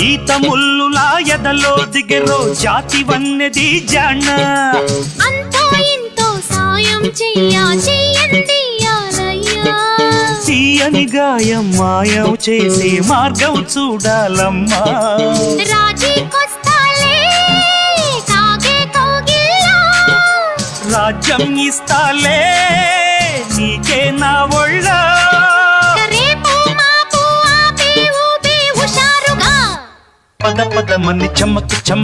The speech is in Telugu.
ఈత ముల్లులా ఎదలో దిగరో జాతి వన్నెది జాణ అంతో ఇంతో సాయం చెయ్యండి తీయని గాయం మాయం చేసే మార్గం చూడాలమ్మా రాజ్యం ఇస్తాలే నీకే నా ఒళ్ళ పద పద మని చమ్మకు చమ్మ